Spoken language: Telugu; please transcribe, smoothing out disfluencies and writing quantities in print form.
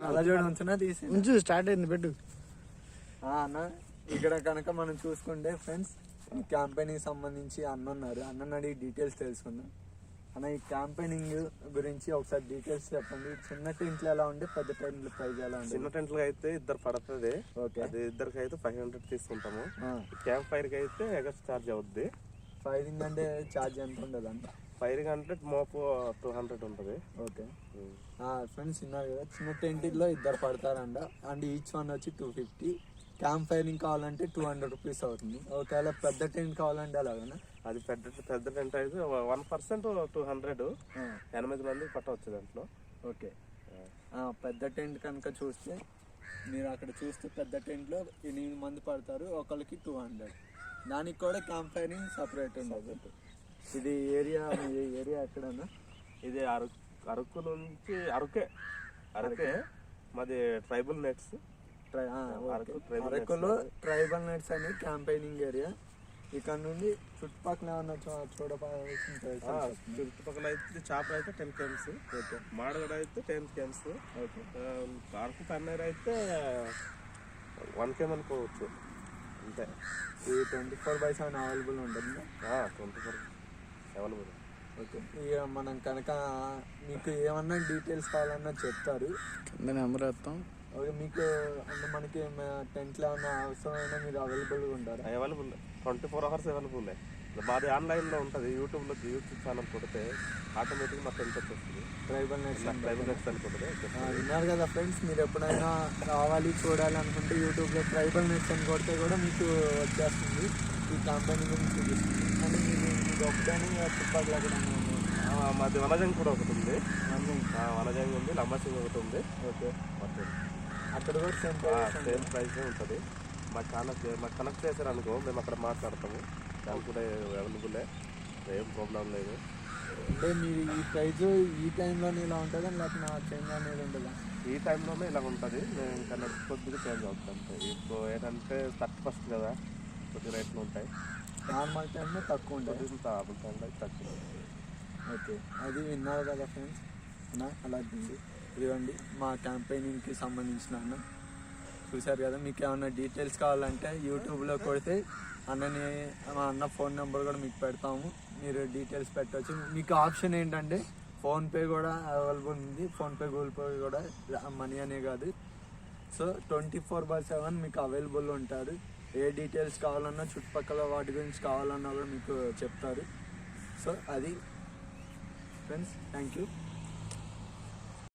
అలా చూడ ఉంచున్నా తీసి ఉంచు, స్టార్ట్ అయింది పెట్టు. అన్న ఇక్కడ కనుక మనం చూసుకుంటే ఫ్రెండ్స్, ఈ క్యాంపెయినింగ్ సంబంధించి అన్న ఉన్నారు. అన్న అడిగి డీటెయిల్స్ తెలుసుకుందాం. అన్న, ఈ క్యాంపెయినింగ్ గురించి ఒకసారి డీటెయిల్స్ చెప్పండి. చిన్న టెంట్లు ఎలా ఉంటే, పెద్ద టెంట్ల ప్రైస్ ఎలా ఉంది? చిన్న టెంట్లు అయితే ఇద్దరు పడుతుంది. అది ఇద్దరికి అయితే 500 తీసుకుంటాము. క్యాంప్ ఫైర్ కి అయితే ఎగస్ట్ ఛార్జ్ అవుద్ది. ఫైరింగ్ అంటే ఛార్జ్ ఎంత ఉండదు అంట? ఫైరింగ్ అంటే మోపు 200 ఉంటుంది. ఓకే ఫ్రెండ్స్, విన్నారు కదా, చిన్న టెంట్లో ఇద్దరు పడతారంట. అండ్ ఈచ్ వన్ వచ్చి 250. క్యాంప్ ఫైరింగ్ కావాలంటే 200 రూపీస్ అవుతుంది. ఒకవేళ పెద్ద టెంట్ కావాలంటే అలాగనా? అది పెద్ద టెంట్ అయితే 1% 200, 8 మంది పట్టవచ్చు దాంట్లో. ఓకే, పెద్ద టెంట్ కనుక చూస్తే, మీరు అక్కడ చూస్తే పెద్ద టెంట్లో 8 మంది పడతారు, ఒకరికి 200. దానికి కూడా క్యాంప్ ఫైరింగ్ సపరేట్ ఉండదు. ఇది ఏరియా ఎక్కడన్నా? ఇది అరకు నుంచి అరకే మాది ట్రైబల్ నెట్స్. అరకులో ట్రైబల్ నెట్స్ అని క్యాంపెయినింగ్ ఏరియా. ఇక్కడ నుండి చుట్టుపక్కల ఏమన్నా చుట్టుపక్కల అయితే చాపర్ అయితే 10 కేమ్స్, మాడగడ అయితే 10 కేమ్స్, అరకు పన్నీర్ అయితే 1 కేమ్ అనుకోవచ్చు అంతే. ఇది 24/7 అవైలబుల్ ఉంటుంది. 24 అవైలబుల్. ఓకే, ఇక మనం కనుక మీకు ఏమన్నా డీటెయిల్స్ కావాలన్నా చెప్తారు, నెంబర్ వేస్తాం. ఓకే, మీకు అంటే మనకి టెంట్లో ఏమన్నా అవసరమైనా మీరు అవైలబుల్గా ఉంటారు? Available 24 hours available. మాది ఆన్లైన్లో ఉంటుంది. యూట్యూబ్ ఛానల్ కొడితే ఆటోమేటిక్గా మా టెంట్ వచ్చేస్తుంది. ట్రైబల్ నెట్స్ అని కొడితే. విన్నారు కదా ఫ్రెండ్స్, మీరు ఎప్పుడైనా రావాలి చూడాలి అనుకుంటే యూట్యూబ్లో ట్రైబల్ నెట్స్ అని కొడితే కూడా మీకు వచ్చేస్తుంది. ఈ కంపెనీ గురించి చూపిస్తుంది. అంటే మీకు ఒకటని చుట్టుపక్కల కూడా మాది వనజంగ్ కూడా ఒకటి ఉంది. వనజంగ్ ఉంది, లంబాసింగ్ ఒకటి ఉంది. ఓకే, అక్కడ కూడా సేమ్ ప్రైస్ ఉంటుంది. మాకు కనెక్ట్ చేశారు అనుకో, మేము అక్కడ మాట్లాడతాము. దానికి కూడా అవైలబుల్, ఏం ప్రాబ్లం లేదు. అంటే మీరు ఈ ప్రైజ్ ఈ టైంలోనే ఇలా ఉంటుందా, లేకపోతే చేంజ్ అనేది ఉంటుందా? ఈ టైంలోనే ఇలా ఉంటుంది. మేము ఇంకా కొద్దిగా చేంజ్ అవుతాం. ఇప్పుడు ఏంటంటే 31st కదా, కొద్దిగా రేట్లు ఉంటాయి. నార్మల్ టైంలో తక్కువ ఉంటుంది, నార్మల్ టైంలో తక్కువ. ఓకే, అది విన్నారు కదా ఫ్రెండ్స్. అలా ఇదిగోండి మా క్యాంపెయినింగ్కి సంబంధించిన అన్న. చూశారు కదా, మీకు ఏమన్నా డీటెయిల్స్ కావాలంటే యూట్యూబ్లో కొడితే మా అన్న ఫోన్ నెంబర్ కూడా మీకు పెడతాము. మీరు డీటెయిల్స్ పెట్టవచ్చు. మీకు ఆప్షన్ ఏంటంటే ఫోన్పే కూడా అవైలబుల్ ఉంది. ఫోన్పే, గూగుల్ పే కూడా, మనీ అనే కాదు. సో 24/7 మీకు అవైలబుల్ ఉంటారు. ఏ డీటెయిల్స్ కావాలన్నా, చుట్టుపక్కల వాటి గురించి కావాలన్నా కూడా మీకు చెప్తారు. సో అది ఫ్రెండ్స్, థ్యాంక్ యూ.